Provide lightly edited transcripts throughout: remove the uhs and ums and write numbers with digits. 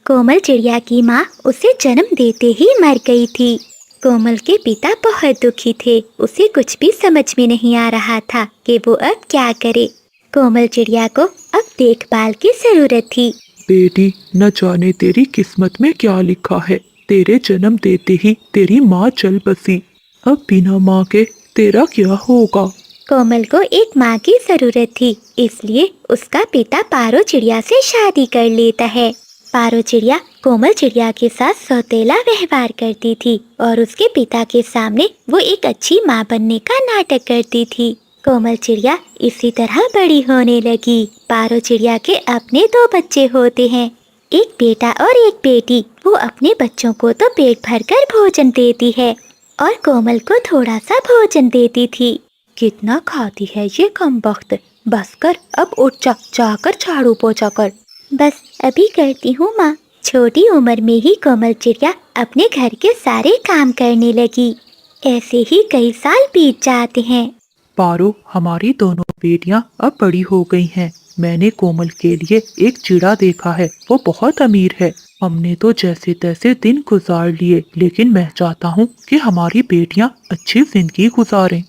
कोमल चिड़िया की माँ उसे जन्म देते ही मर गई थी। कोमल के पिता बहुत दुखी थे। उसे कुछ भी समझ में नहीं आ रहा था कि वो अब क्या करे। कोमल चिड़िया को अब देखभाल की जरूरत थी। बेटी, न जाने तेरी किस्मत में क्या लिखा है। तेरे जन्म देते ही तेरी माँ चल बसी। अब बिना माँ के तेरा क्या होगा। कोमल को एक माँ की जरूरत थी, इसलिए उसका पिता पारो चिड़िया से शादी कर लेता है। पारो चिड़िया कोमल चिड़िया के साथ सौतेला व्यवहार करती थी और उसके पिता के सामने वो एक अच्छी माँ बनने का नाटक करती थी। कोमल चिड़िया इसी तरह बड़ी होने लगी। पारो चिड़िया के अपने दो बच्चे होते हैं, एक बेटा और एक बेटी। वो अपने बच्चों को तो पेट भरकर भोजन देती है और कोमल को थोड़ा सा भोजन देती थी। कितना खाती है ये कमबख्त। बस कर, अब उठ जा, जाकर झाड़ू पोछा कर। बस अभी करती हूँ माँ। छोटी उम्र में ही कोमल चिड़िया अपने घर के सारे काम करने लगी। ऐसे ही कई साल बीत जाते हैं। पारो, हमारी दोनों बेटियां अब बड़ी हो गई हैं। मैंने कोमल के लिए एक चिड़ा देखा है, वो बहुत अमीर है। हमने तो जैसे तैसे दिन गुजार लिए, लेकिन मैं चाहता हूँ कि हमारी बेटियां अच्छी जिंदगी गुजारें।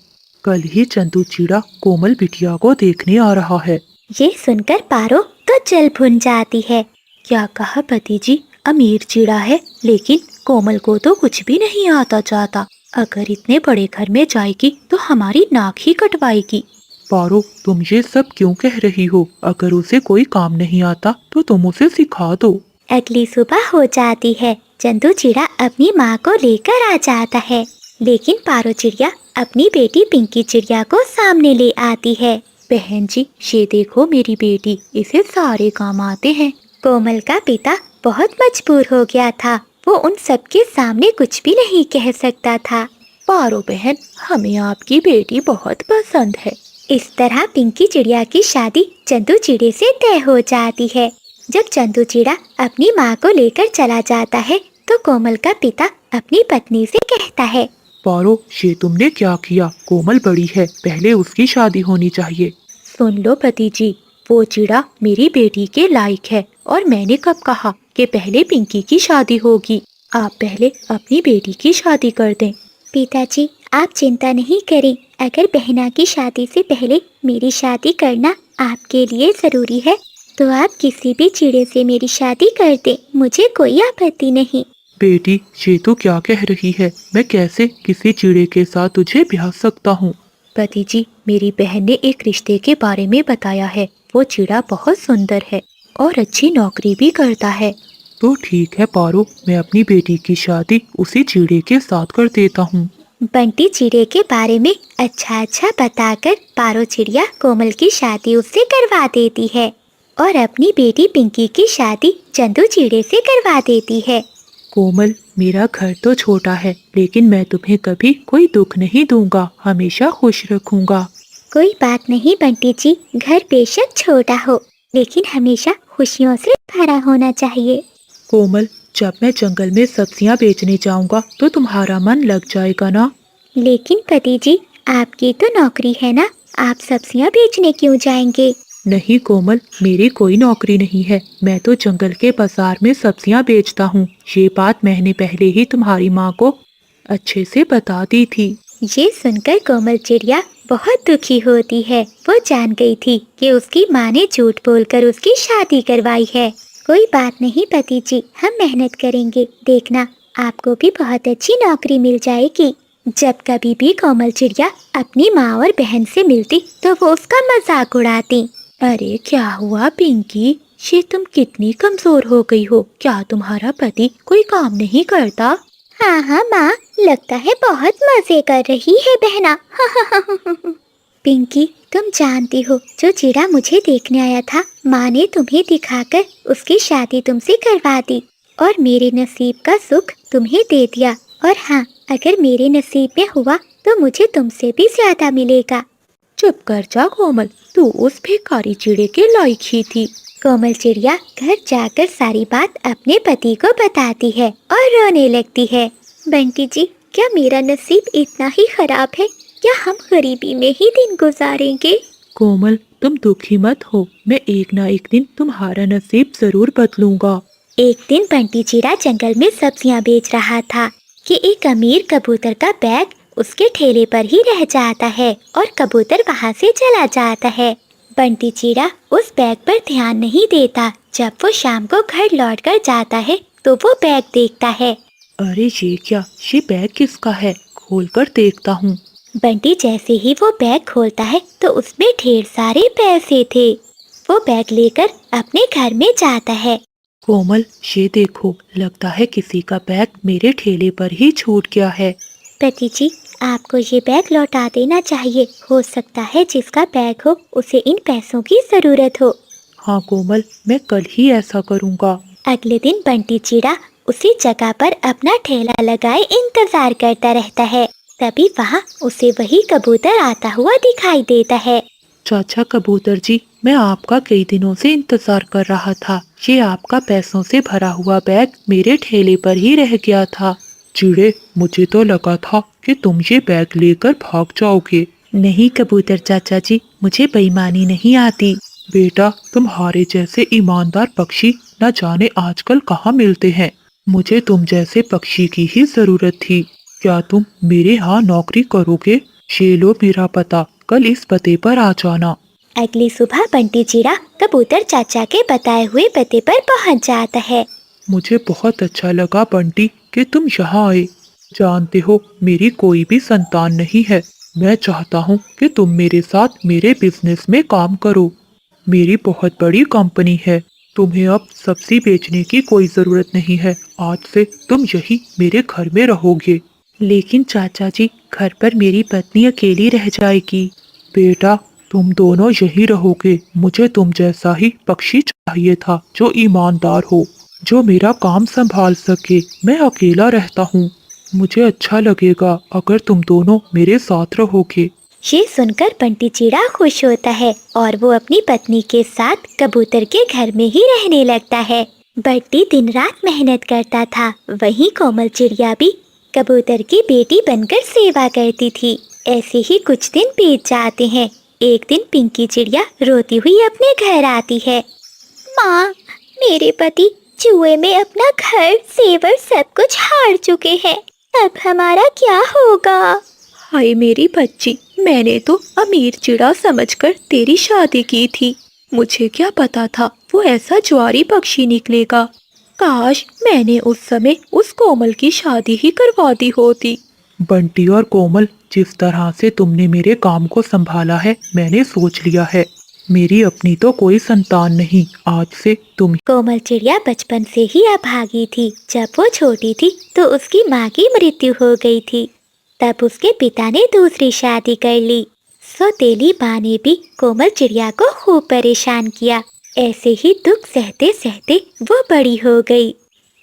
कल ही चंदू चिड़ा कोमल बिटिया को देखने आ रहा है। ये सुनकर पारो तो जल भुन जाती है। क्या कहा पति जी, अमीर चिड़ा है, लेकिन कोमल को तो कुछ भी नहीं आता जाता। अगर इतने बड़े घर में जाएगी तो हमारी नाक ही कटवाएगी। पारो, तुम ये सब क्यों कह रही हो? अगर उसे कोई काम नहीं आता तो तुम उसे सिखा दो। अगली सुबह हो जाती है। चंदू चिड़ा अपनी माँ को लेकर आ जाता है, लेकिन पारो चिड़िया अपनी बेटी पिंकी चिड़िया को सामने ले आती है। बहन जी, ये देखो मेरी बेटी, इसे सारे काम आते हैं। कोमल का पिता बहुत मजबूर हो गया था। वो उन सबके सामने कुछ भी नहीं कह सकता था। पारो बहन, हमें आपकी बेटी बहुत पसंद है। इस तरह पिंकी चिड़िया की शादी चंदू चिड़े से तय हो जाती है। जब चंदू चिड़ा अपनी माँ को लेकर चला जाता है तो कोमल का पिता अपनी पत्नी से कहता है, पारो, ये तुमने क्या किया? कोमल बड़ी है, पहले उसकी शादी होनी चाहिए। सुन लो पति जी, वो चिड़ा मेरी बेटी के लायक है और मैंने कब कहा कि पहले पिंकी की शादी होगी। आप पहले अपनी बेटी की शादी कर दें। पिताजी, आप चिंता नहीं करें। अगर बहना की शादी से पहले मेरी शादी करना आपके लिए जरूरी है तो आप किसी भी चिड़े से मेरी शादी कर दें, मुझे कोई आपत्ति नहीं। बेटी, ये तो क्या कह रही है? मैं कैसे किसी चिड़े के साथ तुझे ब्याह सकता हूँ? पति जी, मेरी बहन ने एक रिश्ते के बारे में बताया है। वो चिड़ा बहुत सुंदर है और अच्छी नौकरी भी करता है। तो ठीक है पारो, मैं अपनी बेटी की शादी उसी चिड़े के साथ कर देता हूँ। बंटी चिड़े के बारे में अच्छा अच्छा बताकर पारो चिड़िया कोमल की शादी उससे करवा देती है और अपनी बेटी पिंकी की शादी चंदू चिड़े से करवा देती है। कोमल, मेरा घर तो छोटा है, लेकिन मैं तुम्हें कभी कोई दुख नहीं दूंगा, हमेशा खुश रखूंगा। कोई बात नहीं बंटी जी, घर बेशक छोटा हो लेकिन हमेशा खुशियों से भरा होना चाहिए। कोमल, जब मैं जंगल में सब्जियां बेचने जाऊंगा तो तुम्हारा मन लग जाएगा ना? लेकिन पति जी, आपकी तो नौकरी है ना, आप सब्जियां बेचने क्यों जाएंगे? नहीं कोमल, मेरी कोई नौकरी नहीं है। मैं तो जंगल के बाजार में सब्जियां बेचता हूँ। ये बात मैंने पहले ही तुम्हारी माँ को अच्छे से बता दी थी। ये सुनकर कोमल चिड़िया बहुत दुखी होती है। वो जान गई थी कि उसकी माँ ने झूठ बोलकर उसकी शादी करवाई है। कोई बात नहीं पति जी, हम मेहनत करेंगे, देखना आपको भी बहुत अच्छी नौकरी मिल जाएगी। जब कभी भी कोमल चिड़िया अपनी माँ और बहन से मिलती तो वो उसका मजाक उड़ाती। अरे क्या हुआ पिंकी, ये तुम कितनी कमजोर हो गई हो? क्या तुम्हारा पति कोई काम नहीं करता? हाँ हाँ माँ, लगता है बहुत मजे कर रही है बहना। पिंकी, तुम जानती हो जो चिड़ा मुझे देखने आया था, माँ ने तुम्हें दिखाकर उसकी शादी तुमसे करवा दी और मेरे नसीब का सुख तुम्हें दे दिया। और हाँ, अगर मेरे नसीब में हुआ तो मुझे तुमसे भी ज्यादा मिलेगा। चुप कर जा कोमल, तू उस भिखारी चिड़े के लायक ही थी। कोमल चिड़िया घर जाकर सारी बात अपने पति को बताती है और रोने लगती है। बंटी जी, क्या मेरा नसीब इतना ही खराब है? क्या हम गरीबी में ही दिन गुजारेंगे? कोमल, तुम दुखी मत हो, मैं एक ना एक दिन तुम्हारा नसीब जरूर बदलूंगा। एक दिन बंटी चिड़ा जंगल में सब्जियां बेच रहा था कि एक अमीर कबूतर का बैग उसके ठेले पर ही रह जाता है और कबूतर वहां से चला जाता है। बंटी चिड़ा उस बैग पर ध्यान नहीं देता। जब वो शाम को घर लौटकर जाता है तो वो बैग देखता है। अरे ये बैग किसका है? खोलकर देखता हूँ। बंटी जैसे ही वो बैग खोलता है तो उसमें ढेर सारे पैसे थे। वो बैग लेकर अपने घर में जाता है। कोमल, ये देखो, लगता है किसी का बैग मेरे ठेले पर ही छूट गया है। पति जी, आपको ये बैग लौटा देना चाहिए। हो सकता है जिसका बैग हो उसे इन पैसों की जरूरत हो। हाँ कोमल, मैं कल ही ऐसा करूँगा। अगले दिन बंटी चिड़ा उसी जगह पर अपना ठेला लगाए इंतजार करता रहता है। तभी वहाँ उसे वही कबूतर आता हुआ दिखाई देता है। चाचा कबूतर जी, मैं आपका कई दिनों से इंतजार कर रहा था। ये आपका पैसों से भरा हुआ बैग मेरे ठेले पर ही रह गया था। चिड़े, मुझे तो लगा था कि तुम ये बैग लेकर भाग जाओगे। नहीं कबूतर चाचा जी, मुझे बेईमानी नहीं आती। बेटा, तुम्हारे जैसे ईमानदार पक्षी न जाने आजकल कहाँ मिलते हैं। मुझे तुम जैसे पक्षी की ही जरूरत थी। क्या तुम मेरे यहाँ नौकरी करोगे? ये लो मेरा पता, कल इस पते पर आ जाना। अगली सुबह बंटी चिड़ा कबूतर चाचा के बताए हुए पते पर पहुंच जाता है। मुझे बहुत अच्छा लगा बंटी कि तुम यहाँ आए। जानते हो, मेरी कोई भी संतान नहीं है। मैं चाहता हूँ कि तुम मेरे साथ मेरे बिजनेस में काम करो। मेरी बहुत बड़ी कंपनी है। तुम्हें अब सब्जी बेचने की कोई जरूरत नहीं है। आज से तुम यही मेरे घर में रहोगे। लेकिन चाचा जी, घर पर मेरी पत्नी अकेली रह जाएगी। बेटा, तुम दोनों यही रहोगे। मुझे तुम जैसा ही पक्षी चाहिए था, जो ईमानदार हो, जो मेरा काम संभाल सके। मैं अकेला रहता हूँ। मुझे अच्छा लगेगा अगर तुम दोनों मेरे साथ रहोगे। ये सुनकर बंटी चिड़ा खुश होता है और वो अपनी पत्नी के साथ कबूतर के घर में ही रहने लगता है। बंटी दिन रात मेहनत करता था। वहीं कोमल चिड़िया भी कबूतर की बेटी बनकर सेवा करती थी। ऐसे ही कुछ दिन बीत जाते हैं। एक दिन पिंकी चिड़िया रोती हुई अपने घर आती है। माँ, मेरे पति जुए में अपना घर, जेवर सब कुछ हार चुके हैं। अब हमारा क्या होगा? हाय मेरी बच्ची, मैंने तो अमीर चिड़ा समझकर तेरी शादी की थी। मुझे क्या पता था वो ऐसा ज्वारी पक्षी निकलेगा। काश मैंने उस समय उस कोमल की शादी ही करवा दी होती। बंटी और कोमल, जिस तरह से तुमने मेरे काम को संभाला है, मैंने सोच लिया है मेरी अपनी तो कोई संतान नहीं। आज से तुम। कोमल चिड़िया बचपन से ही अभागी थी। जब वो छोटी थी तो उसकी माँ की मृत्यु हो गई थी। तब उसके पिता ने दूसरी शादी कर ली। सौतेली माँ ने भी कोमल चिड़िया को खूब परेशान किया। ऐसे ही दुख सहते सहते वो बड़ी हो गई।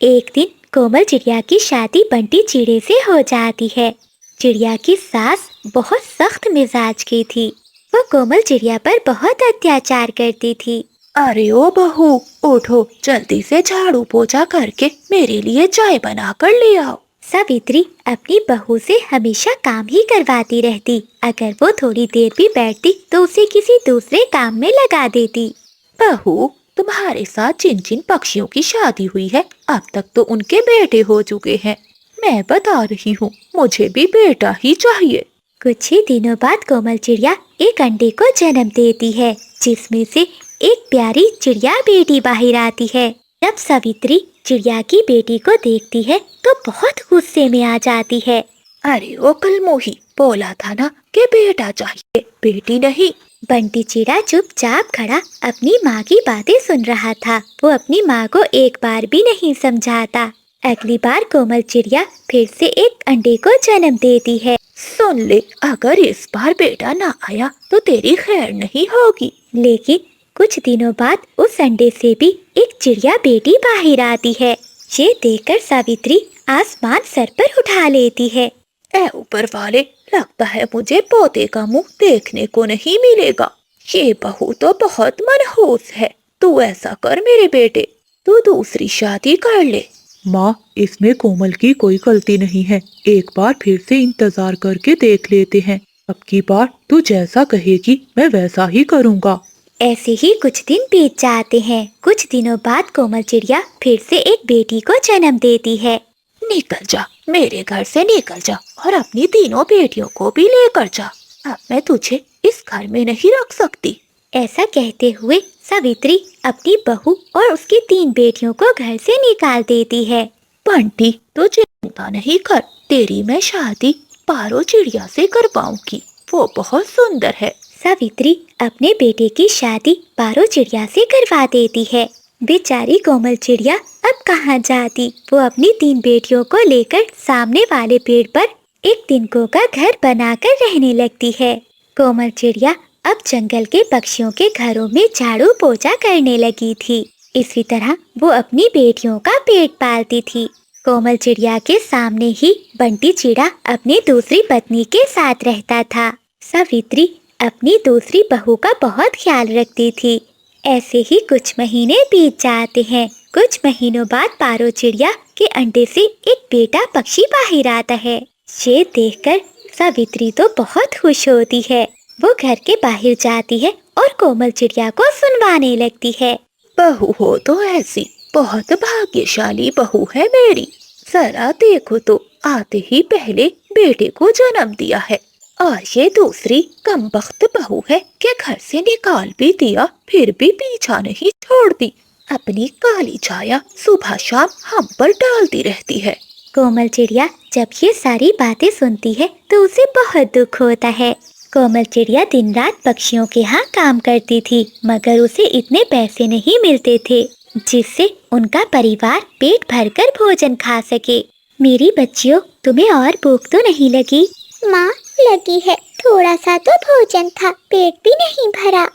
एक दिन कोमल चिड़िया की शादी बंटी चिड़े से हो जाती है। चिड़िया की सास बहुत सख्त मिजाज की थी। वो कोमल चिड़िया पर बहुत अत्याचार करती थी। अरे ओ बहू, उठो, जल्दी से झाड़ू पोछा करके मेरे लिए चाय बना कर ले आओ। सावित्री अपनी बहू से हमेशा काम ही करवाती रहती। अगर वो थोड़ी देर भी बैठती तो उसे किसी दूसरे काम में लगा देती। बहू, तुम्हारे साथ जिन जिन पक्षियों की शादी हुई है, अब तक तो उनके बेटे हो चुके हैं। मैं बता रही हूँ, मुझे भी बेटा ही चाहिए। कुछ ही दिनों बाद कोमल चिड़िया एक अंडे को जन्म देती है, जिसमें से एक प्यारी चिड़िया बेटी बाहर आती है। जब सावित्री चिड़िया की बेटी को देखती है तो बहुत गुस्से में आ जाती है। अरे ओ कलमोही, बोला था ना कि बेटा चाहिए, बेटी नहीं। बंटी चिड़ा चुपचाप खड़ा अपनी माँ की बातें सुन रहा था। वो अपनी माँ को एक बार भी नहीं समझाता। अगली बार कोमल चिड़िया फिर से एक अंडे को जन्म देती है। सुन ले, अगर इस बार बेटा ना आया तो तेरी खैर नहीं होगी। लेकिन कुछ दिनों बाद उस अंडे से भी एक चिड़िया बेटी बाहर आती है। ये देखकर सावित्री आसमान सर पर उठा लेती है। ऐ ऊपर वाले, लगता है मुझे पोते का मुंह देखने को नहीं मिलेगा। ये बहू तो बहुत मनहूस है। तू ऐसा कर मेरे बेटे, तू दूसरी शादी कर ले। माँ, इसमें कोमल की कोई गलती नहीं है। एक बार फिर से इंतजार करके देख लेते हैं। अब की बार तू जैसा कहेगी मैं वैसा ही करूँगा। ऐसे ही कुछ दिन बीत जाते हैं। कुछ दिनों बाद कोमल चिड़िया फिर से एक बेटी को जन्म देती है। निकल जा, मेरे घर से निकल जा और अपनी तीनों बेटियों को भी लेकर जा। अब मैं तुझे इस घर में नहीं रख सकती। ऐसा कहते हुए सावित्री अपनी बहू और उसकी 3 बेटियों को घर से निकाल देती है। बंटी, तो चिंता नहीं कर, तेरी मैं शादी पारो चिड़िया से करवाऊंगी। वो बहुत सुंदर है। सावित्री अपने बेटे की शादी पारो चिड़िया से करवा देती है। बेचारी कोमल चिड़िया अब कहाँ जाती। वो अपनी 3 बेटियों को लेकर सामने वाले पेड़ पर एक तिनकों का घर बनाकर रहने लगती है। कोमल चिड़िया अब जंगल के पक्षियों के घरों में झाड़ू पोछा करने लगी थी। इसी तरह वो अपनी बेटियों का पेट पालती थी। कोमल चिड़िया के सामने ही बंटी चिड़ा अपनी दूसरी पत्नी के साथ रहता था। सावित्री अपनी दूसरी बहू का बहुत ख्याल रखती थी। ऐसे ही कुछ महीने बीत जाते हैं। कुछ महीनों बाद पारो चिड़िया के अंडे से एक बेटा पक्षी बाहर आता है। ये देखकर सावित्री तो बहुत खुश होती है। वो घर के बाहर जाती है और कोमल चिड़िया को सुनवाने लगती है। बहू हो तो ऐसी, बहुत भाग्यशाली बहू है मेरी। जरा देखो तो, आते ही पहले बेटे को जन्म दिया है और ये दूसरी कमबख्त बहू है कि घर से निकाल भी दिया फिर भी पीछा नहीं छोड़ती। अपनी काली छाया सुबह शाम हम पर डालती रहती है। कोमल चिड़िया जब ये सारी बातें सुनती है तो उसे बहुत दुख होता है। कोमल चिड़िया दिन रात पक्षियों के यहाँ काम करती थी, मगर उसे इतने पैसे नहीं मिलते थे जिससे उनका परिवार पेट भरकर भोजन खा सके। मेरी बच्चियों, तुम्हें और भूख तो नहीं लगी? माँ, लगी है, थोड़ा सा तो भोजन था, पेट भी नहीं भरा।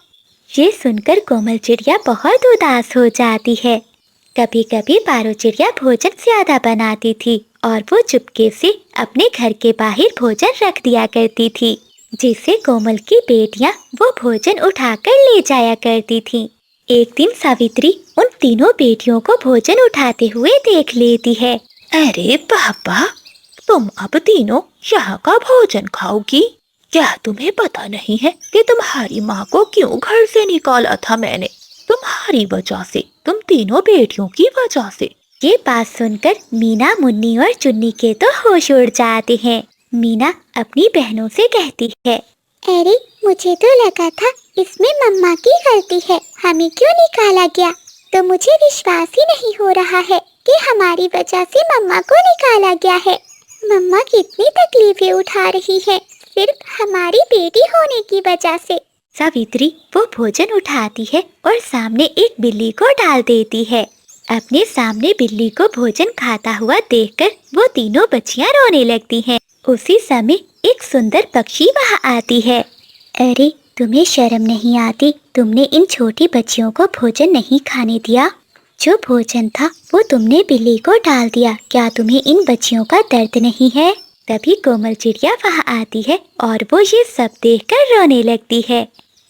ये सुनकर कोमल चिड़िया बहुत उदास हो जाती है। कभी कभी पारो चिड़िया भोजन ज्यादा बनाती थी और वो चुपके से अपने घर के बाहर भोजन रख दिया करती थी, जिससे कोमल की बेटियां वो भोजन उठाकर ले जाया करती थीं। एक दिन सावित्री उन तीनों बेटियों को भोजन उठाते हुए देख लेती है। अरे पापा, तुम अब तीनों यहाँ का भोजन खाओगी? क्या तुम्हें पता नहीं है कि तुम्हारी माँ को क्यों घर से निकाला था मैंने? तुम्हारी वजह से, तुम तीनों बेटियों की वजह से। ये बात सुनकर मीना, मुन्नी और चुन्नी के तो होश उड़ जाते हैं। मीना अपनी बहनों से कहती है, अरे, मुझे तो लगा था इसमें मम्मा की गलती है, हमें क्यों निकाला गया। तो मुझे विश्वास ही नहीं हो रहा है कि हमारी वजह से मम्मा को निकाला गया है। मम्मा कितनी तकलीफें उठा रही है सिर्फ हमारी बेटी होने की वजह से। सावित्री वो भोजन उठाती है और सामने एक बिल्ली को डाल देती है। अपने सामने बिल्ली को भोजन खाता हुआ देखकर वो तीनों बच्चियां रोने लगती हैं। उसी समय एक सुंदर पक्षी वहां आती है। अरे, तुम्हें शर्म नहीं आती? तुमने इन छोटी बच्चियों को भोजन नहीं खाने दिया। जो भोजन था वो तुमने बिल्ली को डाल दिया। क्या तुम्हें इन बच्चियों का दर्द नहीं है? तभी कोमल चिड़िया वहां आती है और वो ये सब देखकर रोने लगती है।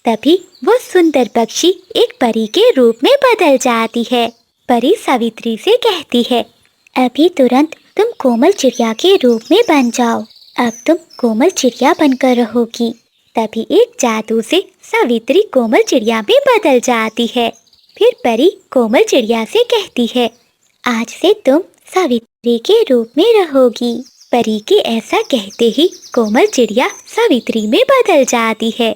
तभी वो सुंदर पक्षी एक परी के रूप में बदल जाती है। परी सावित्री से कहती है, अभी तुरंत तुम कोमल चिड़िया के रूप में बन जाओ। अब तुम कोमल चिड़िया बनकर रहोगी। तभी एक जादू से सावित्री कोमल चिड़िया में बदल जाती है। फिर परी कोमल चिड़िया से कहती है, आज से तुम सावित्री के रूप में रहोगी। परी के ऐसा कहते ही कोमल चिड़िया सावित्री में बदल जाती है।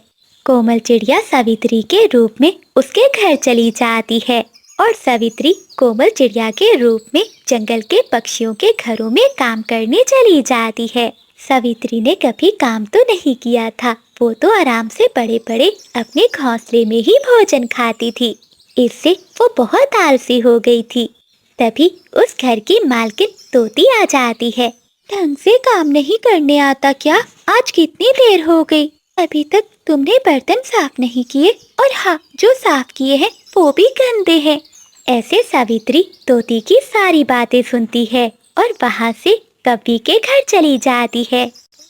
कोमल चिड़िया सावित्री के रूप में उसके घर चली जाती है और सावित्री कोमल चिड़िया के रूप में जंगल के पक्षियों के घरों में काम करने चली जाती है। सावित्री ने कभी काम तो नहीं किया था, वो तो आराम से बड़े बड़े अपने घोंसले में ही भोजन खाती थी। इससे वो बहुत आलसी हो गई थी। तभी उस घर की मालकिन तोती आ जाती है। ढंग से काम नहीं करने आता क्या? आज कितनी देर हो गई, अभी तक तुमने बर्तन साफ नहीं किए, और हाँ, जो साफ किए हैं वो भी गंदे हैं। ऐसे सावित्री तोती की सारी बातें सुनती है और वहाँ से कव्वी के घर चली जाती है।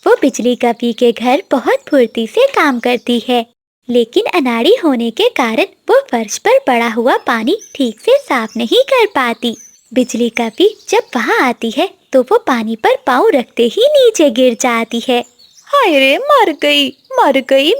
वो बिजली कव्वी के घर बहुत फुर्ती से काम करती है, लेकिन अनाड़ी होने के कारण वो फर्श पर पड़ा हुआ पानी ठीक से साफ नहीं कर पाती। बिजली कव्वी जब वहाँ आती है तो वो पानी पर पाँव रखते ही नीचे गिर जाती है। हाय रे, मर गई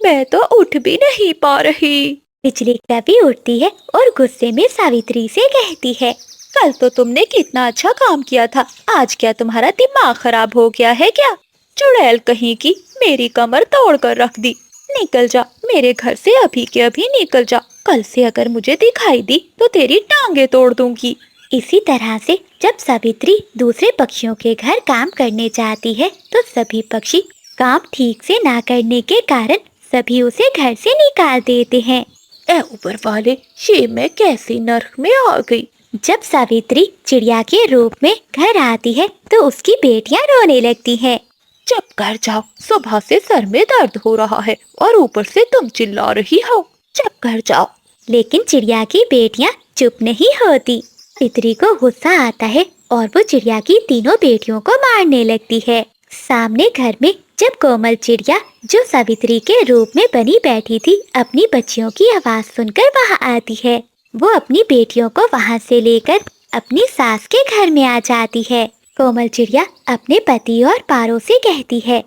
मैं तो उठ भी नहीं पा रही। बिजली कभी उठती है और गुस्से में सावित्री से कहती है, कल तो तुमने कितना अच्छा काम किया था, आज क्या तुम्हारा दिमाग खराब हो गया है क्या? चुड़ैल कहीं की, मेरी कमर तोड़ कर रख दी। निकल जा मेरे घर से, अभी के अभी निकल जा। कल से अगर मुझे दिखाई दी तो तेरी टांगे तोड़ दूंगी। इसी तरह से जब सावित्री दूसरे पक्षियों के घर काम करने जाती है तो सभी पक्षी काम ठीक से ना करने के कारण सभी उसे घर से निकाल देते हैं। ए ऊपर वाले, ये मैं कैसी नर्क में आ गई। जब सावित्री चिड़िया के रूप में घर आती है तो उसकी बेटियां रोने लगती हैं। चुप कर जाओ, सुबह से सर में दर्द हो रहा है और ऊपर से तुम चिल्ला रही हो। चुप कर जाओ। लेकिन चिड़िया की बेटियां चुप नहीं होती। सावित्री को गुस्सा आता है और वो चिड़िया की तीनों बेटियों को मारने लगती है। सामने घर में जब कोमल चिड़िया, जो सावित्री के रूप में बनी बैठी थी, अपनी बच्चियों की आवाज सुनकर वहां आती है, वो अपनी बेटियों को वहां से लेकर अपनी सास के घर में आ जाती है। कोमल चिड़िया अपने पति और पारों से कहती है,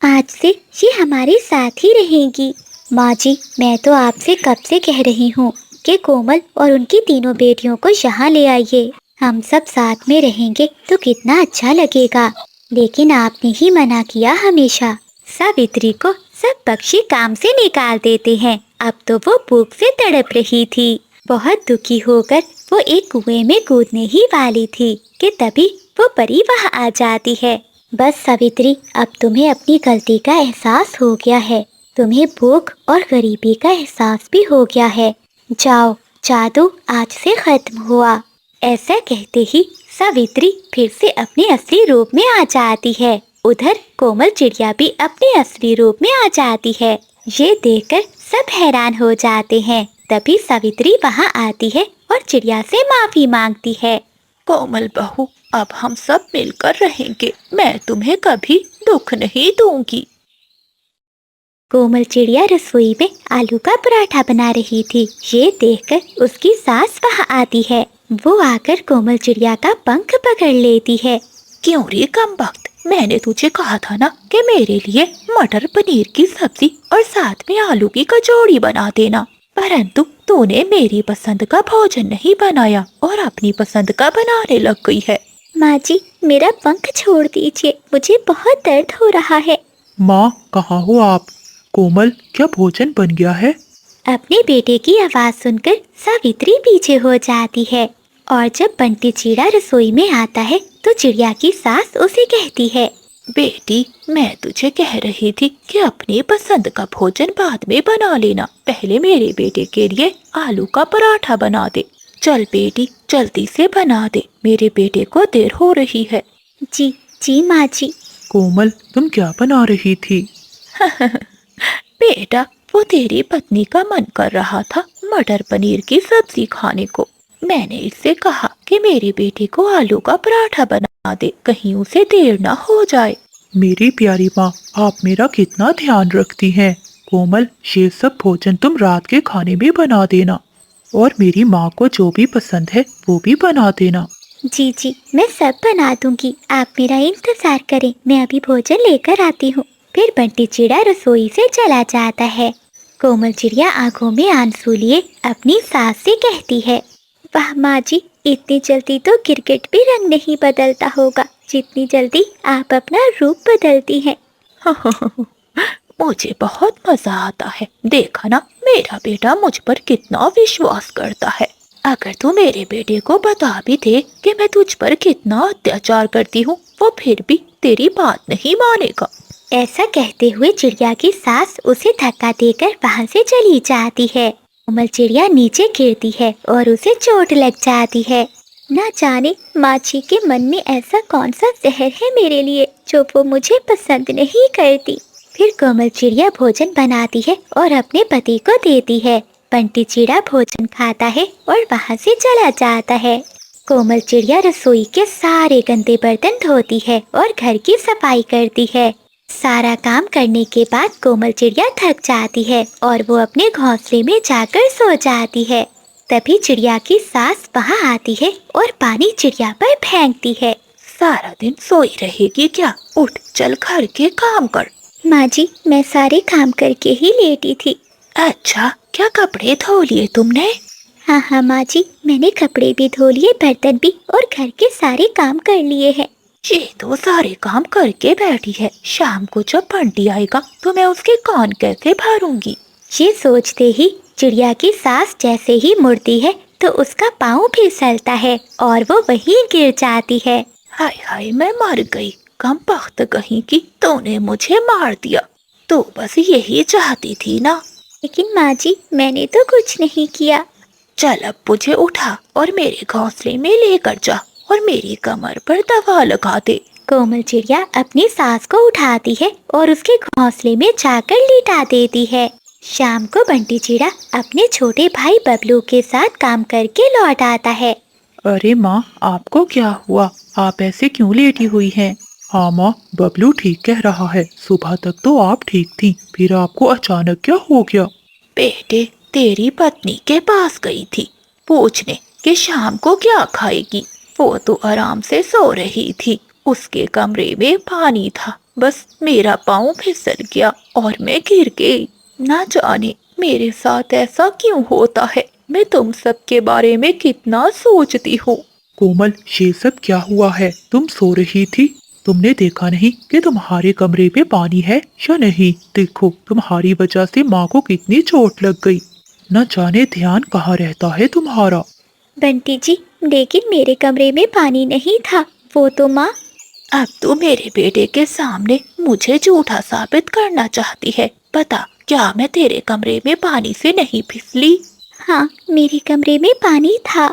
आज से ये हमारे साथ ही रहेंगी। माँ जी, मैं तो आपसे कब से कह रही हूँ कि कोमल और उनकी तीनों बेटियों को यहाँ ले आइए, हम सब साथ में रहेंगे तो कितना अच्छा लगेगा, लेकिन आपने ही मना किया हमेशा। सावित्री को सब पक्षी काम से निकाल देते हैं। अब तो वो भूख से तड़प रही थी। बहुत दुखी होकर वो एक कुएं में कूदने ही वाली थी कि तभी वो परी वहां आ जाती है। बस सावित्री, अब तुम्हें अपनी गलती का एहसास हो गया है, तुम्हें भूख और गरीबी का एहसास भी हो गया है। जाओ, जादू आज से खत्म हुआ। ऐसा कहते ही सावित्री फिर से अपने असली रूप में आ जाती है। उधर कोमल चिड़िया भी अपने असली रूप में आ जाती है। ये देखकर सब हैरान हो जाते हैं। तभी सावित्री वहां आती है और चिड़िया से माफी मांगती है। कोमल बहू, अब हम सब मिलकर रहेंगे, मैं तुम्हें कभी दुख नहीं दूंगी। कोमल चिड़िया रसोई में आलू का पराठा बना रही थी। ये देखकर उसकी सास वहां आती है। वो आकर कोमल चिड़िया का पंख पकड़ लेती है। क्यों रे कमबख्त, मैंने तुझे कहा था ना कि मेरे लिए मटर पनीर की सब्जी और साथ में आलू की कचौड़ी बना देना, परंतु तूने मेरी पसंद का भोजन नहीं बनाया और अपनी पसंद का बनाने लग गई है। माँ जी, मेरा पंख छोड़ दीजिए, मुझे बहुत दर्द हो रहा है। माँ, कहाँ हो आप? कोमल, क्या भोजन बन गया है? अपने बेटे की आवाज सुनकर सावित्री पीछे हो जाती है और जब बंटी चिड़ा रसोई में आता है तो चिड़िया की सास उसे कहती है, बेटी, मैं तुझे कह रही थी कि अपनी पसंद का भोजन बाद में बना लेना, पहले मेरे बेटे के लिए आलू का पराठा बना दे। चल बेटी, जल्दी से बना दे, मेरे बेटे को देर हो रही है। जी जी माँ जी। कोमल, तुम क्या बना रही थी? बेटा, वो तेरी पत्नी का मन कर रहा था मटर पनीर की सब्जी खाने को। मैंने इससे कहा कि मेरे बेटे को आलू का पराठा बना दे, कहीं उसे देर ना हो जाए। मेरी प्यारी माँ, आप मेरा कितना ध्यान रखती हैं। कोमल, ये सब भोजन तुम रात के खाने में बना देना और मेरी माँ को जो भी पसंद है वो भी बना देना। जी जी, मैं सब बना दूंगी, आप मेरा इंतजार करें, मैं अभी भोजन लेकर आती हूँ। फिर बंटी चिड़ा रसोई से चला जाता है। कोमल चिड़िया आंखों में आंसू लिए अपनी सास से कहती है, वाह माँ जी, इतनी जल्दी तो गिरगिट भी रंग नहीं बदलता होगा जितनी जल्दी आप अपना रूप बदलती हैं। मुझे बहुत मजा आता है, देखा ना मेरा बेटा मुझ पर कितना विश्वास करता है। अगर तू मेरे बेटे को बता भी दे कि मैं तुझ पर कितना अत्याचार करती हूँ, वो फिर भी तेरी बात नहीं मानेगा। ऐसा कहते हुए चिड़िया की सास उसे धक्का देकर वहाँ से चली जाती है। कोमल चिड़िया नीचे गिरती है और उसे चोट लग जाती है। ना जाने माँ जी के मन में ऐसा कौन सा जहर है मेरे लिए जो वो मुझे पसंद नहीं करती। फिर कोमल चिड़िया भोजन बनाती है और अपने पति को देती है। बंटी चिड़ा भोजन खाता है और वहाँ से चला जाता है। कोमल चिड़िया रसोई के सारे गंदे बर्तन धोती है और घर की सफाई करती है। सारा काम करने के बाद कोमल चिड़िया थक जाती है और वो अपने घोंसले में जाकर सो जाती है। तभी चिड़िया की सास वहाँ आती है और पानी चिड़िया पर फेंकती है। सारा दिन सोई रहेगी क्या? उठ, चल घर के काम कर। माँ जी, मैं सारे काम करके ही लेटी थी। अच्छा, क्या कपड़े धो लिए तुमने? हाँ हाँ माँ जी, मैंने कपड़े भी धो लिए, बर्तन भी, और घर के सारे काम कर लिए हैं। ये तो सारे काम करके बैठी है, शाम को जब बंटी आएगा तो मैं उसके कान कैसे भरूंगी? ये सोचते ही चिड़िया की सांस जैसे ही मुड़ती है तो उसका पाँव फिसलता है और वो वहीं गिर जाती है। हाय हाय, मैं मर गई, कम बख्त कहीं की, तूने मुझे मार दिया। तो बस यही चाहती थी ना। लेकिन माँ जी, मैंने तो कुछ नहीं किया। चल अब मुझे उठा और मेरे घोंसले में लेकर जा और मेरी कमर पर दवा लगा दे। कोमल चिड़िया अपनी सास को उठाती है और उसके घोंसले में जाकर लिटा देती है। शाम को बंटी चिड़ा अपने छोटे भाई बबलू के साथ काम करके लौट आता है। अरे माँ, आपको क्या हुआ? आप ऐसे क्यों लेटी हुई हैं? हाँ माँ, बबलू ठीक कह रहा है, सुबह तक तो आप ठीक थी, फिर आपको अचानक क्या हो गया? बेटे, तेरी पत्नी के पास गई थी पूछने कि शाम को क्या खाएगी। वो तो आराम से सो रही थी, उसके कमरे में पानी था, बस मेरा पाँव फिसल गया और मैं गिर गई। ना जाने मेरे साथ ऐसा क्यों होता है, मैं तुम सब के बारे में कितना सोचती हूँ। कोमल, ये सब क्या हुआ है? तुम सो रही थी, तुमने देखा नहीं कि तुम्हारे कमरे में पानी है या नहीं? देखो, तुम्हारी वजह से माँ को कितनी चोट लग गई। न जाने ध्यान कहाँ रहता है तुम्हारा। बंटी जी, लेकिन मेरे कमरे में पानी नहीं था, वो तो माँ। अब तू मेरे बेटे के सामने मुझे झूठा साबित करना चाहती है। बता, क्या मैं तेरे कमरे में पानी से नहीं फिसली? हाँ, मेरे कमरे में पानी था।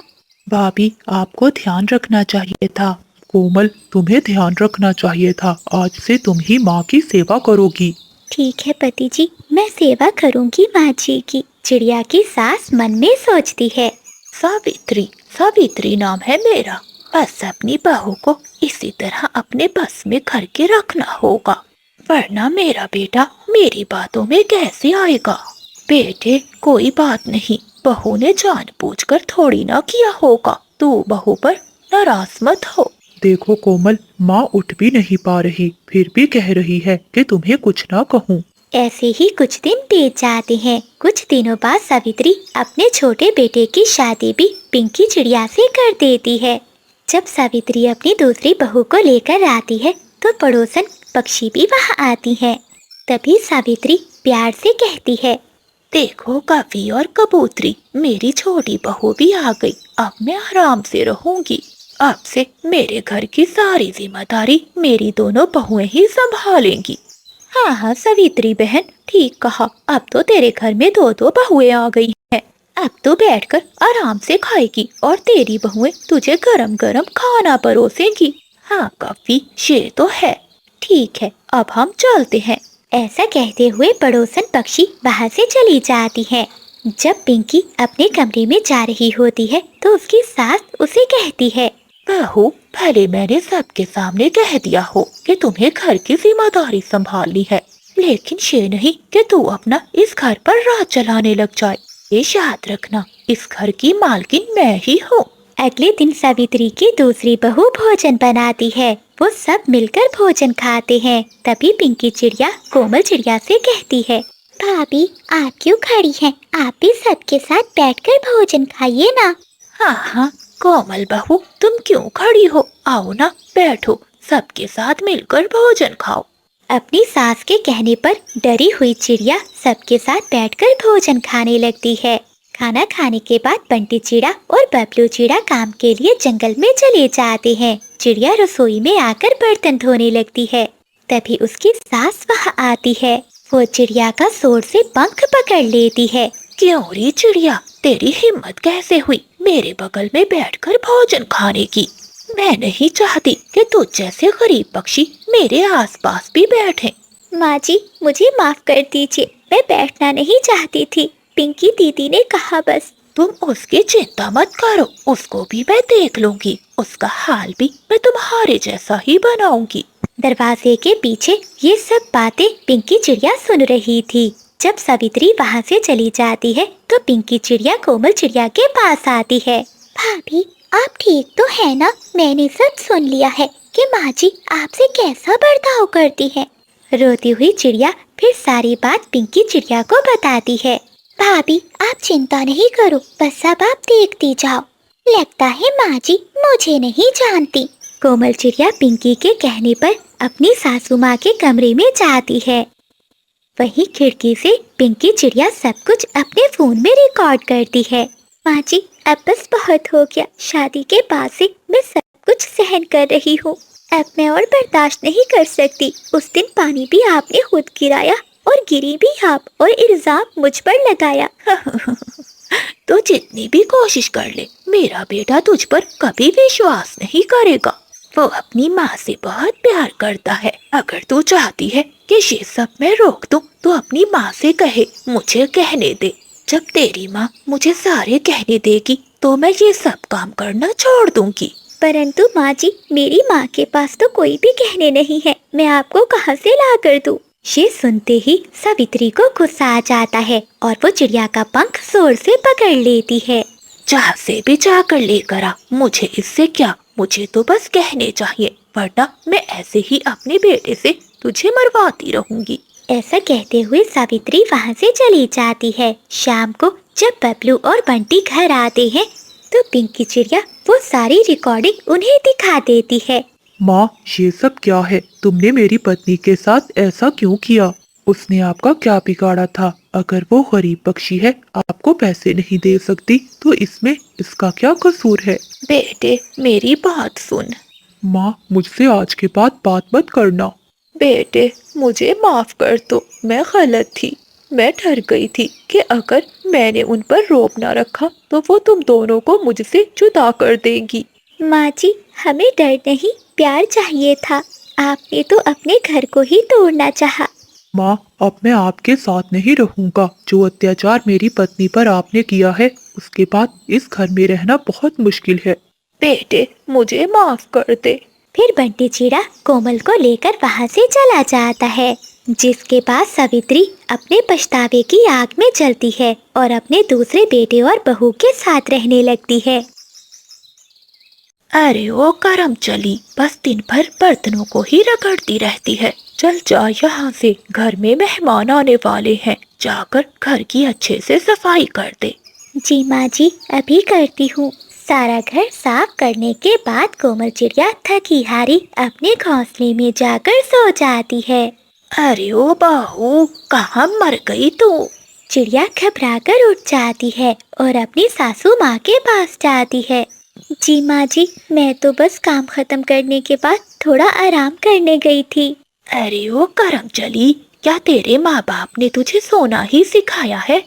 भाभी, आपको ध्यान रखना चाहिए था। कोमल, तुम्हें ध्यान रखना चाहिए था। आज से तुम ही माँ की सेवा करोगी। ठीक है पति जी, मैं सेवा करूंगी माँ जी की। चिड़िया की सास मन में सोचती है। सावित्री, सावित्री नाम है मेरा। बस अपनी बहू को इसी तरह अपने बस में करके रखना होगा, वरना मेरा बेटा मेरी बातों में कैसे आएगा। बेटे, कोई बात नहीं, बहू ने जानबूझकर थोड़ी ना किया होगा, तू बहू पर नाराज मत हो। देखो कोमल, माँ उठ भी नहीं पा रही, फिर भी कह रही है कि तुम्हें कुछ ना कहूँ। ऐसे ही कुछ दिन बीत जाते हैं। कुछ दिनों बाद सावित्री अपने छोटे बेटे की शादी भी पिंकी चिड़िया से कर देती है। जब सावित्री अपनी दूसरी बहू को लेकर आती है तो पड़ोसन पक्षी भी वहाँ आती हैं। तभी सावित्री प्यार से कहती है, देखो कवि और कबूतरी, मेरी छोटी बहू भी आ गई, अब मैं आराम से रहूंगी। अब से मेरे घर की सारी जिम्मेदारी मेरी दोनों बहुएं ही संभालेंगी। हाँ हाँ सावित्री बहन, ठीक कहा, अब तो तेरे घर में दो दो बहुएं आ गई हैं। अब तो बैठकर आराम से खाएगी और तेरी बहुएं तुझे गरम गरम खाना परोसेंगी। हाँ कवि, ये तो है। ठीक है, अब हम चलते हैं। ऐसा कहते हुए पड़ोसन पक्षी वहाँ से चली जाती है। जब पिंकी अपने कमरे में जा रही होती है तो उसकी सास उसे कहती है, बहू, पहले मैंने सबके सामने कह दिया हो कि तुम्हें घर की जिम्मेदारी संभालनी है, लेकिन ये नहीं कि तू अपना इस घर पर राज चलाने लग जाए। ये याद रखना, इस घर की मालकिन मैं ही हूँ। अगले दिन सावित्री की दूसरी बहू भोजन बनाती है। वो सब मिलकर भोजन खाते हैं। तभी पिंकी चिड़िया कोमल चिड़िया से कहती है, भाभी, आप क्यों खड़ी हैं? आप भी सबके साथ बैठकर भोजन खाइए ना। हाँ हाँ कोमल बहू, तुम क्यों खड़ी हो? आओ ना, बैठो, सबके साथ मिलकर भोजन खाओ। अपनी सास के कहने पर डरी हुई चिड़िया सबके साथ बैठकर भोजन खाने लगती है। खाना खाने के बाद बंटी चिड़ा और बबलू चिड़ा काम के लिए जंगल में चले जाते हैं। चिड़िया रसोई में आकर बर्तन धोने लगती है। तभी उसकी सास वहाँ आती है। वो चिड़िया का जोर से पंख पकड़ लेती है। क्यों रे चिड़िया, तेरी हिम्मत कैसे हुई मेरे बगल में बैठकर भोजन खाने की? मैं नहीं चाहती कि तुझ जैसे गरीब पक्षी मेरे आसपास भी बैठे। माँ जी, मुझे माफ कर दीजिए, मैं बैठना नहीं चाहती थी, पिंकी दीदी ने कहा बस। तुम उसकी चिंता मत करो, उसको भी मैं देख लूंगी, उसका हाल भी मैं तुम्हारे जैसा ही बनाऊंगी। दरवाजे के पीछे ये सब बातें पिंकी चिड़िया सुन रही थी। जब सावित्री वहाँ से चली जाती है तो पिंकी चिड़िया कोमल चिड़िया के पास आती है। भाभी, आप ठीक तो है ना? मैंने सब सुन लिया है कि माँ जी आपसे कैसा बर्ताव करती है। रोती हुई चिड़िया फिर सारी बात पिंकी चिड़िया को बताती है। भाभी आप चिंता नहीं करो, बस अब आप देखती जाओ। लगता है माँ जी मुझे नहीं जानती। कोमल चिड़िया पिंकी के कहने पर अपनी सासू माँ के कमरे में जाती है। वहीं खिड़की से पिंकी चिड़िया सब कुछ अपने फोन में रिकॉर्ड करती है। माँ जी अब बस बहुत हो गया, शादी के बाद से मैं सब कुछ सहन कर रही हूँ। अब मैं और बर्दाश्त नहीं कर सकती। उस दिन पानी भी आपने खुद गिराया और गिरी भी आप, और इल्जाम मुझ पर लगाया। तो जितनी भी कोशिश कर ले, मेरा बेटा तुझ पर कभी विश्वास नहीं करेगा। वो अपनी माँ से बहुत प्यार करता है। अगर तू चाहती है कि ये सब मैं रोक दूं, तो अपनी माँ से कहे मुझे कहने दे। जब तेरी माँ मुझे सारे कहने देगी तो मैं ये सब काम करना छोड़ दूंगी। परंतु माँ जी, मेरी माँ के पास तो कोई भी कहने नहीं है, मैं आपको कहाँ से ला कर दूँ? ये सुनते ही सावित्री को गुस्सा आ जाता है और वो चिड़िया का पंख जोर से पकड़ लेती है। जहाँ से भी जाकर लेकर आ, मुझे इससे क्या, मुझे तो बस कहने चाहिए, वरना मैं ऐसे ही अपने बेटे से तुझे मरवाती रहूंगी। ऐसा कहते हुए सावित्री वहाँ से चली जाती है। शाम को जब बबलू और बंटी घर आते हैं तो पिंकी चिड़िया वो सारी रिकॉर्डिंग उन्हें दिखा देती है। माँ, ये सब क्या है? तुमने मेरी पत्नी के साथ ऐसा क्यों किया? उसने आपका क्या बिगाड़ा था? अगर वो गरीब पक्षी है, आपको पैसे नहीं दे सकती, तो इसमें इसका क्या कसूर है? बेटे मेरी बात सुन। माँ, मुझसे आज के बाद बात मत करना। बेटे मुझे माफ कर दो, मैं गलत थी। मैं डर गई थी कि अगर मैंने उन पर रोब ना रखा तो वो तुम दोनों को मुझसे जुदा कर देंगी। माँ जी, हमें डर नहीं प्यार चाहिए था। आपने तो अपने घर को ही तोड़ना चाहा। माँ, अब मैं आपके साथ नहीं रहूंगा। जो अत्याचार मेरी पत्नी पर आपने किया है, उसके बाद इस घर में रहना बहुत मुश्किल है। बेटे मुझे माफ कर दे। फिर बंटी चिड़ा कोमल को लेकर वहाँ से चला जाता है, जिसके बाद सावित्री अपने पछतावे की आग में जलती है और अपने दूसरे बेटे और बहू के साथ रहने लगती है। अरे ओ करम चली, बस दिन भर बर्तनों को ही रगड़ती रहती है। चल जा यहाँ से, घर में मेहमान आने वाले हैं। जाकर घर की अच्छे से सफाई कर दे। जी माँ जी, अभी करती हूँ। सारा घर साफ करने के बाद कोमल चिड़िया थकी हारी अपने घोंसले में जाकर सो जाती है। अरे ओ बहू, कहाँ मर गई तू? चिड़िया घबराकर उठ जाती है और अपनी सासू माँ के पास जाती है। जी माँ जी, मैं तो बस काम खत्म करने के बाद थोड़ा आराम करने गई थी। अरे ओ करम चली, क्या तेरे माँ बाप ने तुझे सोना ही सिखाया है?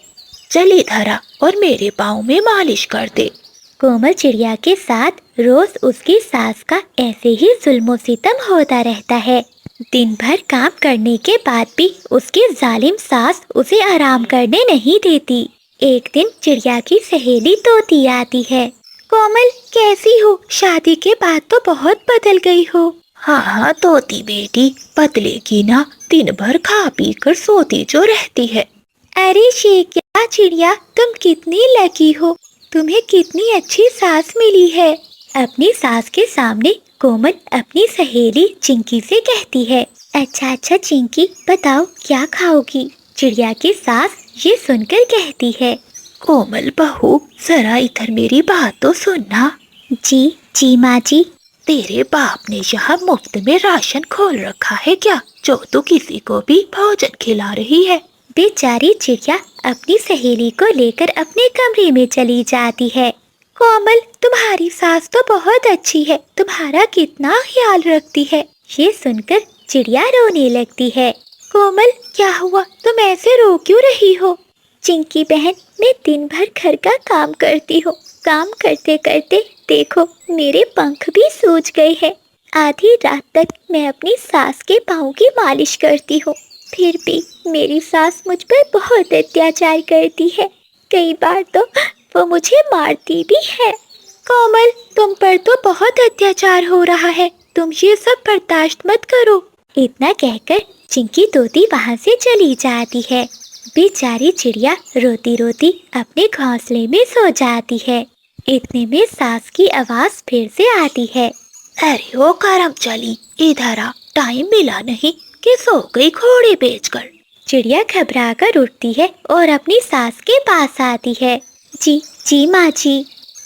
चल इधर आ और मेरे पाँव में मालिश कर दे। कोमल चिड़िया के साथ रोज उसकी सास का ऐसे ही जुल्मो सितम होता रहता है। दिन भर काम करने के बाद भी उसकी जालिम सास उसे आराम करने नहीं देती। एक दिन चिड़िया की सहेली तोती आती है। कोमल कैसी हो? शादी के बाद तो बहुत बदल गई हो। हाँ तोती बेटी, बदले की ना, दिन भर खा पी कर सोती जो रहती है। अरे ये क्या चिड़िया, तुम कितनी लकी हो, तुम्हें कितनी अच्छी सास मिली है। अपनी सास के सामने कोमल अपनी सहेली चिंकी से कहती है। अच्छा चिंकी, बताओ क्या खाओगी? चिड़िया की सास ये सुनकर कहती है। कोमल बहू, जरा इधर मेरी बात तो सुनना। जी माँ जी। तेरे बाप ने यहाँ मुफ्त में राशन खोल रखा है क्या, जो तू किसी को भी भोजन खिला रही है? बेचारी चिड़िया अपनी सहेली को लेकर अपने कमरे में चली जाती है। कोमल, तुम्हारी सास तो बहुत अच्छी है, तुम्हारा कितना ख्याल रखती है। ये सुनकर चिड़िया रोने लगती है। कोमल क्या हुआ, तुम ऐसे रो क्यों रही हो? चिंकी बहन, मैं दिन भर घर का काम करती हूँ। काम करते करते देखो मेरे पंख भी सूज गए हैं। आधी रात तक मैं अपनी सास के पाँव की मालिश करती हूँ, फिर भी मेरी सास मुझ पर बहुत अत्याचार करती है। कई बार तो वो मुझे मारती भी है। कोमल, तुम पर तो बहुत अत्याचार हो रहा है, तुम ये सब बर्दाश्त मत करो। इतना कहकर चिंकी तोती वहाँ से चली जाती है। बेचारी चिड़िया रोती रोती अपने घोंसले में सो जाती है। इतने में सास की आवाज फिर से आती है। अरे ओ करम चली, इधर आ, टाइम मिला नहीं कि सो गई घोड़े बेचकर। चिड़िया घबराकर उठती है और अपनी सास के पास आती है। जी जी माँ जी।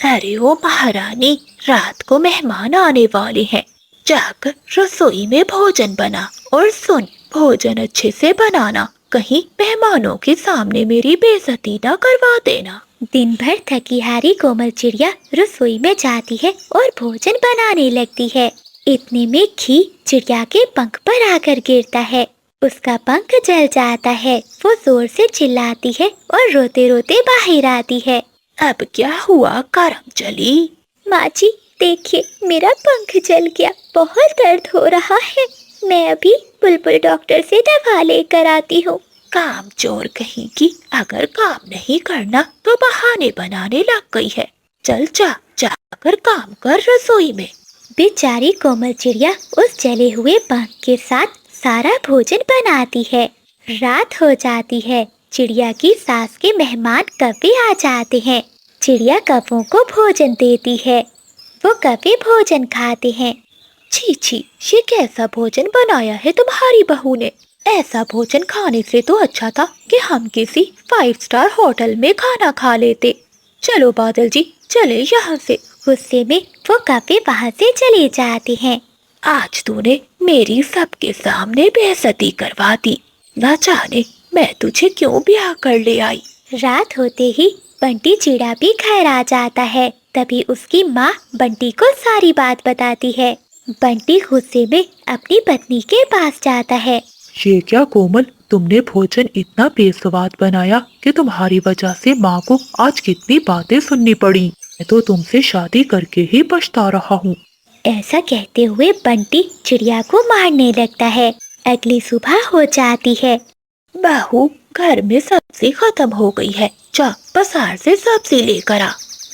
अरे ओ महारानी, रात को मेहमान आने वाले हैं, जाकर रसोई में भोजन बना। और सुन, भोजन अच्छे से बनाना, कहीं मेहमानों के सामने मेरी बेइज्जती ना करवा देना। दिन भर थकी हारी कोमल चिड़िया रसोई में जाती है और भोजन बनाने लगती है। इतने में घी चिड़िया के पंख पर आकर गिरता है। उसका पंख जल जाता है। वो जोर से चिल्लाती है और रोते रोते बाहर आती है। अब क्या हुआ करम चली? माँ जी देखिए, मेरा पंख जल गया, बहुत दर्द हो रहा है। मैं अभी बुलबुल डॉक्टर से दवा लेकर आती हूँ। काम चोर कहीं की, अगर काम नहीं करना तो बहाने बनाने लग गई है। चल जाकर काम कर रसोई में। बेचारी कोमल चिड़िया उस जले हुए पंख के साथ सारा भोजन बनाती है। रात हो जाती है। चिड़िया की सास के मेहमान कौवे आ जाते हैं। चिड़िया कौवों को भोजन देती है। वो कौवे भोजन खाते हैं। छी छी, ये कैसा भोजन बनाया है तुम्हारी बहू ने? ऐसा भोजन खाने से तो अच्छा था कि हम किसी 5 स्टार होटल में खाना खा लेते। चलो बादल जी, चले यहाँ से। गुस्से में वो कौवे वहाँ से चले जाते हैं। आज तूने मेरी सबके सामने बेइज्जती करवा दी। ना जाने मैं तुझे क्यों ब्याह कर ले आई। रात होते ही बंटी चिड़ा भी घर आ जाता है। तभी उसकी माँ बंटी को सारी बात बताती है। बंटी गुस्से में अपनी पत्नी के पास जाता है। ये क्या कोमल, तुमने भोजन इतना बेस्वाद बनाया कि तुम्हारी वजह से माँ को आज कितनी बातें सुननी पड़ी। मैं तो तुमसे शादी करके ही पछता रहा हूँ। ऐसा कहते हुए बंटी चिड़िया को मारने लगता है। अगली सुबह हो जाती है। बहू, घर में सब्जी खत्म हो गई है, जा बाजार से सब्जी लेकर आ।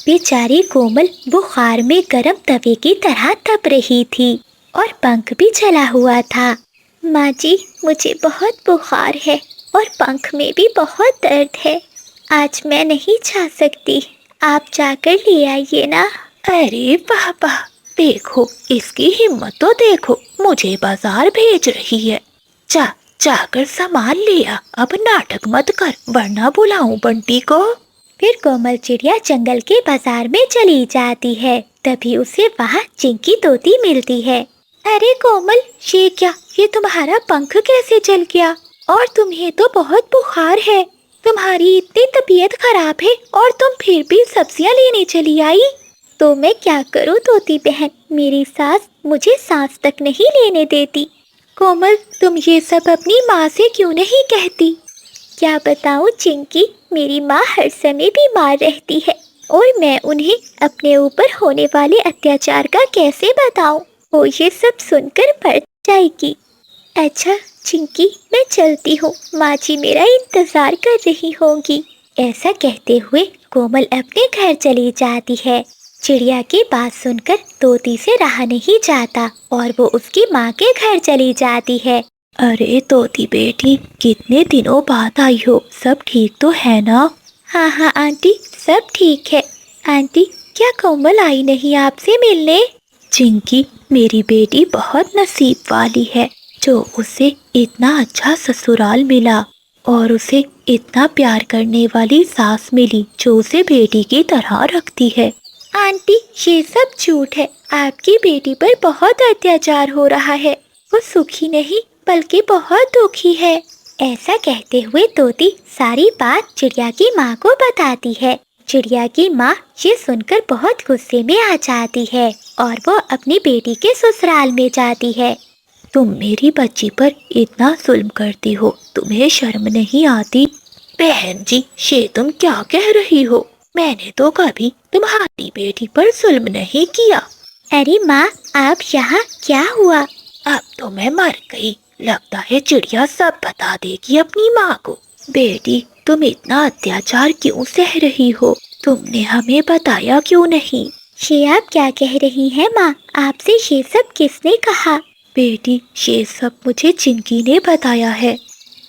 बेचारी कोमल बुखार में गर्म तवे की तरह तप रही थी और पंख भी जला हुआ था। माँ जी मुझे बहुत बुखार है और पंख में भी बहुत दर्द है। आज मैं नहीं जा सकती, आप जाकर ले आइए ना। अरे पापा, देखो इसकी हिम्मत तो देखो, मुझे बाजार भेज रही है। जाकर सामान ले आ, अब नाटक मत कर वरना बुलाऊं बंटी को। फिर कोमल चिड़िया जंगल के बाजार में चली जाती है। तभी उसे वहाँ चिंकी तोती मिलती है। अरे कोमल, ये क्या, ये तुम्हारा पंख कैसे जल गया? और तुम्हें तो बहुत बुखार है। तुम्हारी इतनी तबीयत खराब है और तुम फिर भी सब्जियां लेने चली आई। तो मैं क्या करूँ तोती बहन, मेरी सास मुझे सांस तक नहीं लेने देती। कोमल, तुम ये सब अपनी माँ से क्यों नहीं कहती? क्या बताऊँ चिंकी, मेरी माँ हर समय बीमार रहती है और मैं उन्हें अपने ऊपर होने वाले अत्याचार का कैसे बताऊँ। वो ये सब सुनकर मर जाएगी। अच्छा चिंकी, मैं चलती हूँ, माँ जी मेरा इंतजार कर रही होंगी। ऐसा कहते हुए कोमल अपने घर चली जाती है। चिड़िया की बात सुनकर तोती से रहा नहीं जाता और वो उसकी माँ के घर चली जाती है। अरे तोती बेटी, कितने दिनों बाद आई हो, सब ठीक तो है ना? हाँ आंटी, सब ठीक है। आंटी, क्या कोमल आई नहीं आपसे मिलने? चिंकी, मेरी बेटी बहुत नसीब वाली है जो उसे इतना अच्छा ससुराल मिला और उसे इतना प्यार करने वाली सास मिली जो उसे बेटी की तरह रखती है। आंटी, ये सब झूठ है। आपकी बेटी पर बहुत अत्याचार हो रहा है। वो सुखी नहीं बल्कि बहुत दुखी है। ऐसा कहते हुए तोती सारी बात चिड़िया की माँ को बताती है। चिड़िया की माँ ये सुनकर बहुत गुस्से में आ जाती है और वो अपनी बेटी के ससुराल में जाती है। तुम मेरी बच्ची पर इतना जुल्म करती हो, तुम्हें शर्म नहीं आती? बहन जी, ये तुम क्या कह रही हो? मैंने तो कभी तुम्हारी बेटी पर जुल्म नहीं किया। अरे माँ, आप यहाँ, क्या हुआ? अब तो मैं मर गई। लगता है चिड़िया सब बता देगी अपनी माँ को। बेटी, तुम इतना अत्याचार क्यों सह रही हो? तुमने हमें बताया क्यों नहीं? ये आप क्या कह रही हैं माँ? आपसे ये सब किसने कहा? बेटी, ये सब मुझे चिंकी ने बताया है।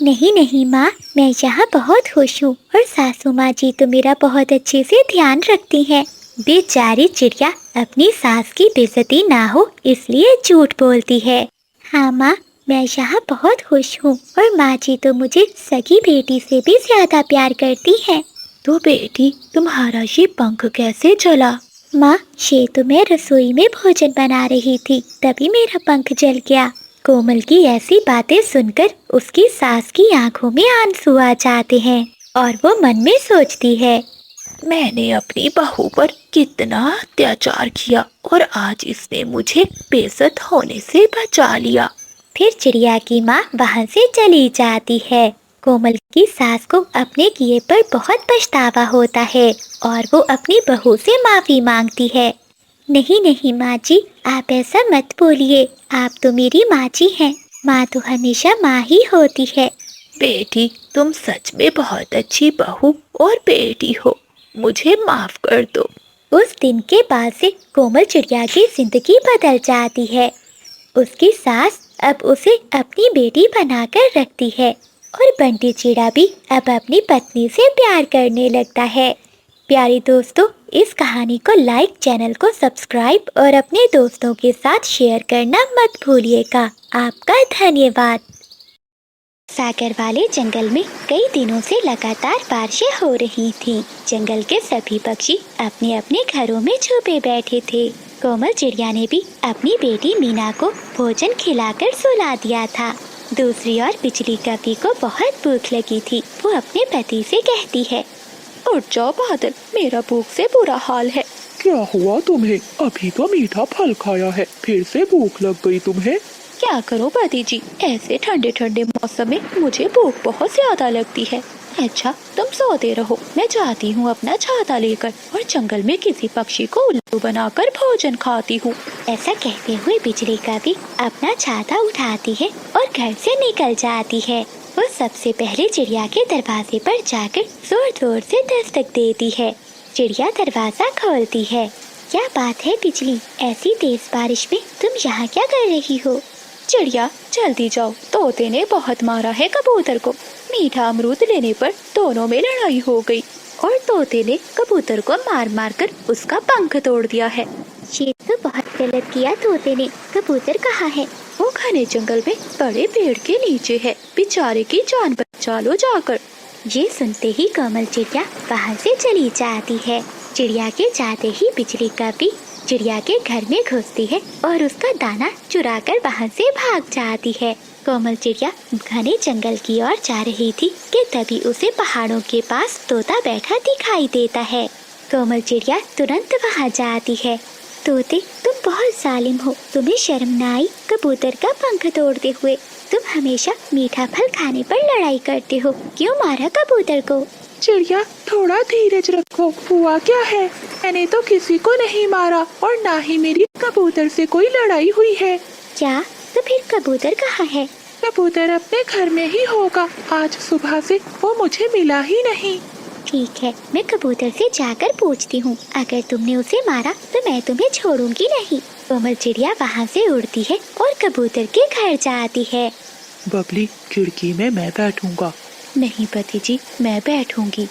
नहीं माँ, मैं यहाँ बहुत खुश हूँ और सासू माँ जी तो मेरा बहुत अच्छे से ध्यान रखती हैं। बेचारी चिड़िया अपनी सास की बेइज्जती ना हो इसलिए झूठ बोलती है। हाँ माँ, मैं यहाँ बहुत खुश हूँ और माँ जी तो मुझे सगी बेटी से भी ज्यादा प्यार करती है। तो बेटी, तुम्हारा ये पंख कैसे चला? माँ, ये तो मैं रसोई में भोजन बना रही थी, तभी मेरा पंख जल गया। कोमल की ऐसी बातें सुनकर उसकी सास की आंखों में आंसू आ जाते हैं और वो मन में सोचती है, मैंने अपनी बहू पर कितना अत्याचार किया और आज इसने मुझे बेइज्जत होने से बचा लिया। फिर चिड़िया की माँ वहाँ से चली जाती है। कोमल की सास को अपने किए पर बहुत पछतावा होता है और वो अपनी बहू से माफी मांगती है। नहीं नहीं माँ जी, आप ऐसा मत बोलिए, आप तो मेरी माँ जी हैं। माँ तो हमेशा माँ ही होती है। बेटी, तुम सच में बहुत अच्छी बहू और बेटी हो, मुझे माफ कर दो। उस दिन के बाद से कोमल चिड़िया की जिंदगी बदल जाती है। उसकी सास अब उसे अपनी बेटी बनाकर रखती है और बंटी चिड़ा भी अब अपनी पत्नी से प्यार करने लगता है। प्यारे दोस्तों, इस कहानी को लाइक, चैनल को सब्सक्राइब और अपने दोस्तों के साथ शेयर करना मत भूलिएगा। आपका धन्यवाद। सागर वाले जंगल में कई दिनों से लगातार बारिशें हो रही थीं। जंगल के सभी पक्षी अपने अपने घरों में छुपे बैठे थे। कोमल चिड़िया ने भी अपनी बेटी मीना को भोजन खिलाकर सुला दिया था। दूसरी ओर बिजली कपी को बहुत भूख लगी थी। वो अपने पति से कहती है, उठ जाओ बादल, मेरा भूख से बुरा हाल है। क्या हुआ तुम्हें? अभी तो मीठा फल खाया है, फिर से भूख लग गई तुम्हें? क्या करो पति जी, ऐसे ठंडे ठंडे मौसम में मुझे भूख बहुत ज्यादा लगती है। अच्छा, तुम सोते रहो, मैं जाती हूँ अपना छाता लेकर और जंगल में किसी पक्षी को उल्लू बनाकर भोजन खाती हूँ। ऐसा कहते हुए बिजली का भी अपना छाता उठाती है और घर से निकल जाती है। वो सबसे पहले चिड़िया के दरवाजे पर जाकर जोर जोर से दस्तक देती है। चिड़िया दरवाजा खोलती है। क्या बात है बिजली, ऐसी तेज बारिश में तुम यहाँ क्या कर रही हो? चिड़िया, जल्दी जाओ, तोते ने बहुत मारा है कबूतर को। मीठा अमरूद लेने पर दोनों में लड़ाई हो गई और तोते ने कबूतर को मार मार कर उसका पंख तोड़ दिया है। ये तो बहुत गलत किया तोते ने। कबूतर कहाँ है? वो घने जंगल में बड़े पेड़ के नीचे है, बेचारे की जान बचा लो जाकर। ये सुनते ही कोमल चिड़िया वहाँ से चली जाती है। चिड़िया के जाते ही बिजली का भी चिड़िया के घर में घुसती है और उसका दाना चुराकर वहाँ से भाग जाती है। कोमल चिड़िया घने जंगल की ओर जा रही थी कि तभी उसे पहाड़ों के पास तोता बैठा दिखाई देता है। कोमल चिड़िया तुरंत वहाँ जाती है। तोते, तुम बहुत जालिम हो, तुम्हें शर्म न आई कबूतर का पंख तोड़ते हुए? तुम हमेशा मीठा फल खाने पर लड़ाई करते हो, क्यों मारा कबूतर को? चिड़िया, थोड़ा धीरज रखो। हुआ क्या है? मैंने तो किसी को नहीं मारा और ना ही मेरी कबूतर से कोई लड़ाई हुई है। क्या? तो फिर कबूतर कहाँ है? कबूतर अपने घर में ही होगा। आज सुबह से वो मुझे मिला ही नहीं। ठीक है, मैं कबूतर से जाकर पूछती हूँ। अगर तुमने उसे मारा तो मैं तुम्हें छोड़ूंगी नहीं। कोमल चिड़िया वहाँ से उड़ती है और कबूतर के घर जाती है। बबली, खिड़की में मैं बैठूंगा। नहीं पति जी, मैं बैठूंगी।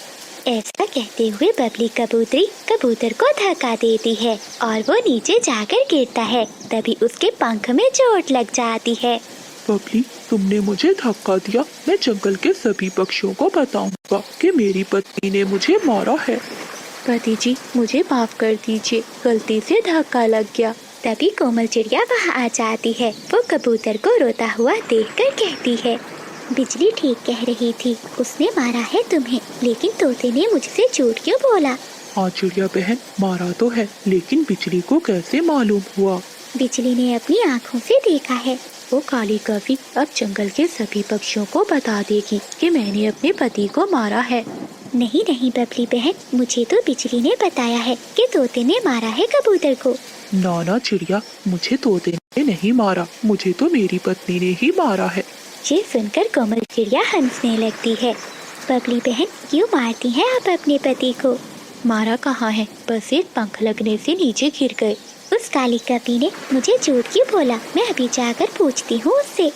ऐसा कहते हुए बबली कबूतरी कबूतर को धक्का देती है और वो नीचे जाकर गिरता है। तभी उसके पंख में चोट लग जाती है। बबली, तुमने मुझे धक्का दिया। मैं जंगल के सभी पक्षियों को बताऊंगा कि मेरी पत्नी ने मुझे मारा है। पति जी, मुझे माफ कर दीजिए, गलती से धक्का लग गया। तभी कोमल चिड़िया वहाँ आ जाती है। वो कबूतर को रोता हुआ देखकर कहती है, बिजली ठीक कह रही थी, उसने मारा है तुम्हें, लेकिन तोते ने मुझसे झूठ क्यों बोला? हाँ चिड़िया बहन, मारा तो है, लेकिन बिजली को कैसे मालूम हुआ? बिजली ने अपनी आँखों से देखा है। वो काली कवि अब जंगल के सभी पक्षियों को बता देगी कि मैंने अपने पति को मारा है। नहीं नहीं बबली बहन, मुझे तो बिजली ने बताया है कि तोते ने मारा है कबूतर को। ना चिड़िया, मुझे तोते ने नहीं मारा, मुझे तो मेरी पत्नी ने ही मारा है। ये सुनकर कोमल चिड़िया हंसने लगती है। बबली बहन, क्यों मारती हैं आप अपने पति को? मारा कहाँ है, बस एक पंख लगने से नीचे गिर गए। उस काली कपी ने मुझे झूठ क्यों बोला? मैं अभी जाकर पूछती हूँ उससे।